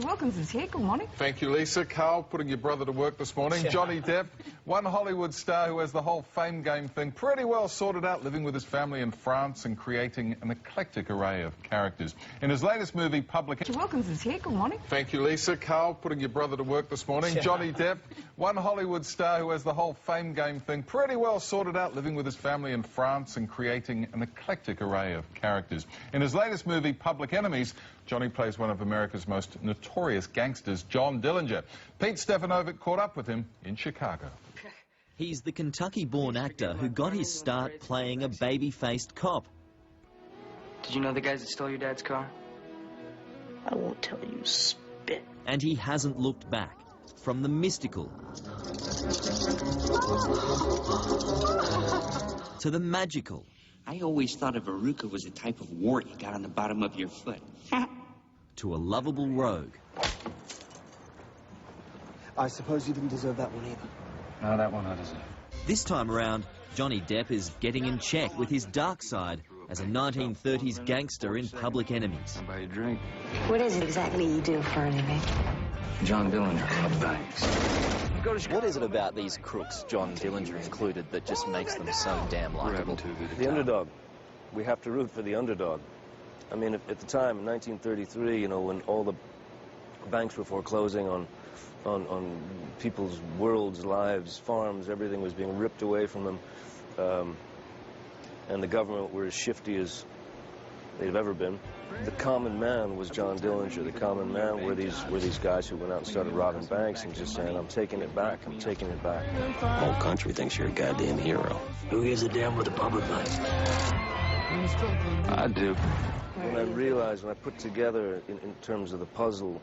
Wilkins is here. Good morning. Thank you, Lisa. Carl, putting your brother to work this morning. Johnny Depp, one Hollywood star who has the whole fame game thing pretty well sorted out, living with his family in France and creating an eclectic array of characters. In his latest movie, Public... Wilkins is here. Good morning. Thank you, Lisa. Carl, putting your brother to work this morning. Johnny Depp, one Hollywood star who has the whole fame game thing pretty well sorted out, living with his family in France and creating an eclectic array of characters. In his latest movie, Public Enemies, Johnny plays one of America's most notorious gangsters, John Dillinger. Pete Stefanovic caught up with him in Chicago. He's the Kentucky-born actor who got his start playing a baby-faced cop. Did you know the guys that stole your dad's car? I won't tell you, spit. And he hasn't looked back. From the mystical to the magical. I always thought a verruca was a type of wart you got on the bottom of your foot. To a lovable rogue. I suppose you didn't deserve that one either. No, that one I deserve. This time around, Johnny Depp is getting in check with his dark side as a 1930s gangster in Public Enemies. Somebody drink. What is it exactly you do for a living? John Dillinger of banks. What is it about these crooks, John Dillinger included, that just makes them so damn likable? The underdog. We have to root for the underdog. I mean, at the time, in 1933, you know, when all the banks were foreclosing on people's worlds, lives, farms, everything was being ripped away from them, and the government were as shifty as they've ever been. The common man was John Dillinger. The common man were these guys who went out and started robbing banks and just saying, I'm taking it back, I'm taking it back. The whole country thinks you're a goddamn hero. Who gives a damn what the public thinks? I do. When I realized, when I put together in terms of the puzzle,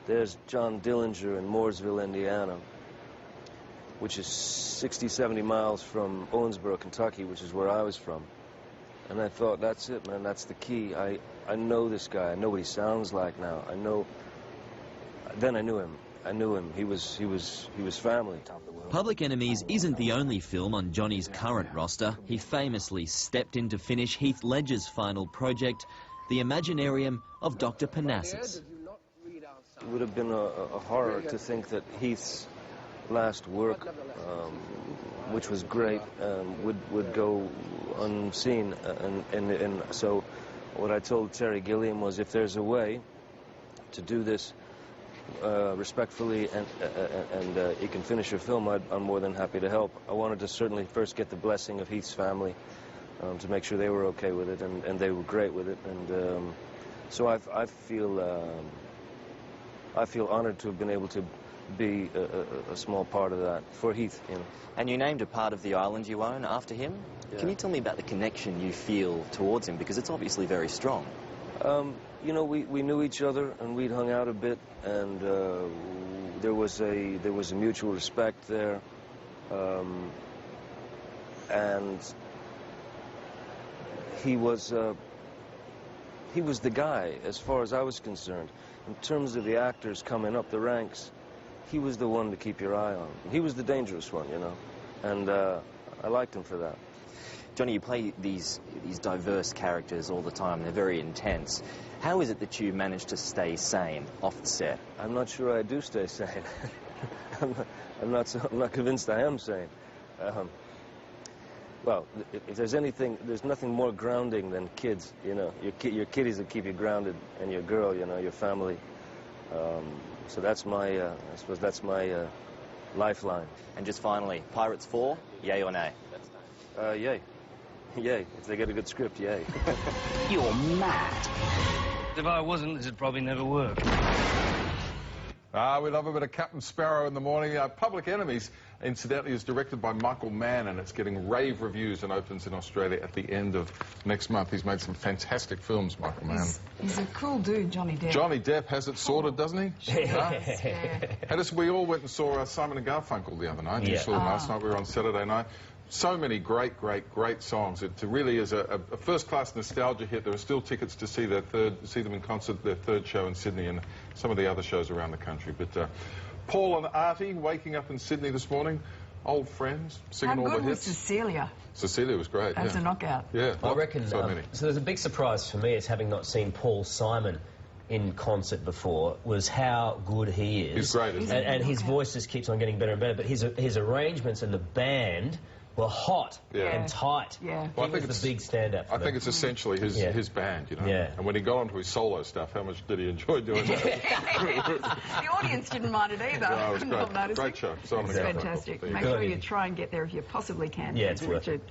there's John Dillinger in Mooresville, Indiana, which is 60, 70 miles from Owensboro, Kentucky, which is where I was from. And I thought, that's it, man, that's the key. I know this guy. I know what he sounds like now. I know... Then I knew him. I knew him. He was family. Public Enemies isn't the only film on Johnny's current roster. He famously stepped in to finish Heath Ledger's final project, The Imaginarium of Dr. Parnassus. It would have been a horror to think that Heath's last work, which was great, would go unseen. And so what I told Terry Gilliam was, if there's a way to do this respectfully and you can finish your film, I'm more than happy to help. I wanted to certainly first get the blessing of Heath's family to make sure they were okay with it, and they were great with it. And so I feel honored to have been able to be a small part of that for Heath, you know. And you named a part of the island you own after him. Yeah. Can you tell me about the connection you feel towards him? Because it's obviously very strong. You know, we knew each other and we'd hung out a bit, and there was a mutual respect there, and he was the guy as far as I was concerned. In terms of the actors coming up the ranks, he was the one to keep your eye on. He was the dangerous one, you know, and I liked him for that. Johnny, you play these diverse characters all the time. They're very intense. How is it that you manage to stay sane off the set? I'm not sure I do stay sane. I'm not convinced I am sane. Well, if there's anything, there's nothing more grounding than kids, you know. Your kiddies that keep you grounded, and your girl, you know, your family. So that's my, I suppose that's my lifeline. And just finally, Pirates 4, yay or nay? Yay. Yay. If they get a good script, yay. You're mad. If I wasn't, this would probably never work. We love a bit of Captain Sparrow in the morning. Public Enemies, incidentally, is directed by Michael Mann, and it's getting rave reviews and opens in Australia at the end of next month. He's made some fantastic films, Michael Mann. He's a cool dude, Johnny Depp. Johnny Depp has it sorted, doesn't he? Yeah. And we all went and saw Simon and Garfunkel the other night. You saw them last night. We were on Saturday night. So many great songs. It really is a first-class nostalgia hit. There are still tickets to see them in concert, their third show in Sydney, and some of the other shows around the country. But Paul and Artie waking up in Sydney this morning, old friends, singing all the hits. How good was Cecilia? Cecilia was great. As a knockout. Yeah, I reckon. So many. So there's a big surprise for me is having not seen Paul Simon in concert before was how good he is. He's great, isn't he? And his voice just keeps on getting better and better, but his arrangements and the band were hot and tight. Yeah. Well, I think it's the big standout for I think it's essentially his band, you know. Yeah. And when he got onto his solo stuff, how much did he enjoy doing that? The audience didn't mind it either. No, it was great. Great show. So It's fantastic. Make sure you try and get there if you possibly can. Yeah, it's worth it. Richard.